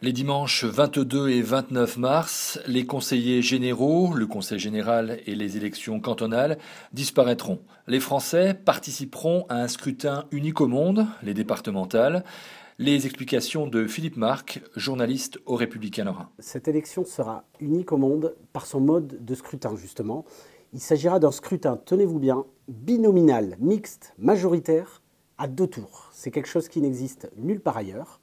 Les dimanches 22 et 29 mars, les conseillers généraux, le conseil général et les élections cantonales disparaîtront. Les Français participeront à un scrutin unique au monde, les départementales. Les explications de Philippe Marc, journaliste au Républicain Lorrain. Cette élection sera unique au monde par son mode de scrutin, justement. Il s'agira d'un scrutin, tenez-vous bien, binominal, mixte, majoritaire, à 2 tours. C'est quelque chose qui n'existe nulle part ailleurs.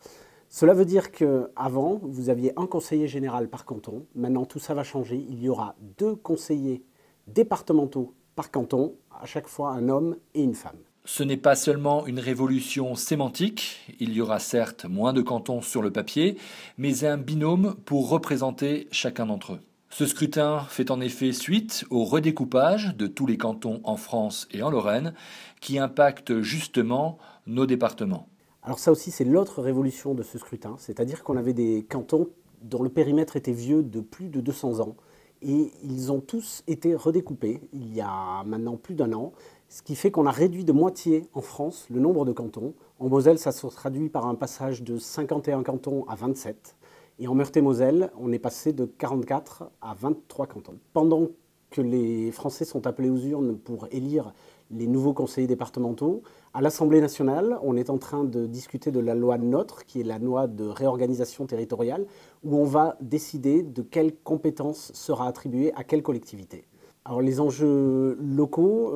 Cela veut dire qu'avant, vous aviez un conseiller général par canton. Maintenant, tout ça va changer. Il y aura 2 conseillers départementaux par canton, à chaque fois un homme et une femme. Ce n'est pas seulement une révolution sémantique, il y aura certes moins de cantons sur le papier, mais un binôme pour représenter chacun d'entre eux. Ce scrutin fait en effet suite au redécoupage de tous les cantons en France et en Lorraine, qui impacte justement nos départements. Alors ça aussi, c'est l'autre révolution de ce scrutin, c'est-à-dire qu'on avait des cantons dont le périmètre était vieux de plus de 200 ans, et ils ont tous été redécoupés il y a maintenant plus d'1 an, ce qui fait qu'on a réduit de moitié en France le nombre de cantons. En Moselle, ça se traduit par un passage de 51 cantons à 27, et en Meurthe-et-Moselle, on est passé de 44 à 23 cantons. Pendant que les Français sont appelés aux urnes pour élire les nouveaux conseillers départementaux, à l'Assemblée nationale, on est en train de discuter de la loi NOTRe, qui est la loi de réorganisation territoriale, où on va décider de quelle compétence sera attribuée à quelle collectivité. Alors les enjeux locaux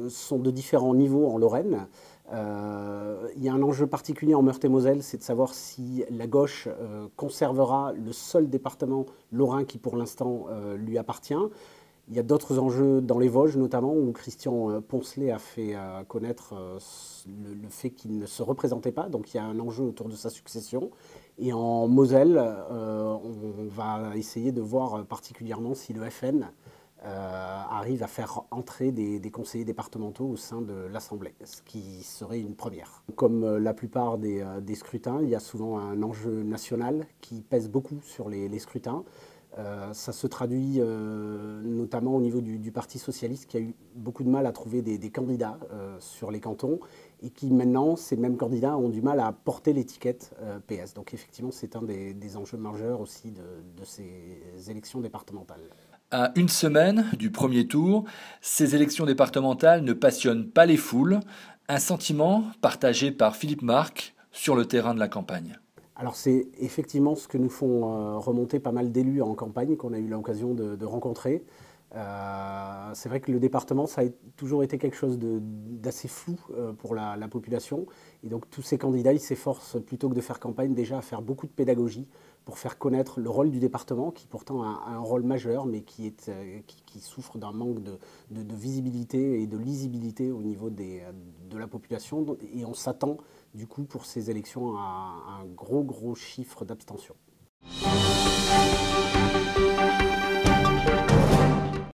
sont de différents niveaux en Lorraine. Il y a un enjeu particulier en Meurthe-et-Moselle, c'est de savoir si la gauche conservera le seul département lorrain qui pour l'instant lui appartient. Il y a d'autres enjeux dans les Vosges notamment, où Christian Poncelet a fait connaître le fait qu'il ne se représentait pas, donc il y a un enjeu autour de sa succession. Et en Moselle, on va essayer de voir particulièrement si le FN arrive à faire entrer des conseillers départementaux au sein de l'Assemblée, ce qui serait une première. Comme la plupart des scrutins, il y a souvent un enjeu national qui pèse beaucoup sur les scrutins. Ça se traduit notamment au niveau du Parti socialiste qui a eu beaucoup de mal à trouver des candidats sur les cantons et qui maintenant, ces mêmes candidats ont du mal à porter l'étiquette PS. Donc effectivement, c'est un des enjeux majeurs aussi de ces élections départementales. À une semaine du premier tour, ces élections départementales ne passionnent pas les foules, un sentiment partagé par Philippe Marc sur le terrain de la campagne. Alors c'est effectivement ce que nous font remonter pas mal d'élus en campagne qu'on a eu l'occasion de rencontrer. C'est vrai que le département, ça a toujours été quelque chose d'assez flou pour la population. Et donc tous ces candidats, ils s'efforcent, plutôt que de faire campagne, déjà à faire beaucoup de pédagogie pour faire connaître le rôle du département, qui pourtant a un rôle majeur, mais qui souffre d'un manque de visibilité et de lisibilité au niveau de la population. Et on s'attend du coup pour ces élections à un gros chiffre d'abstention.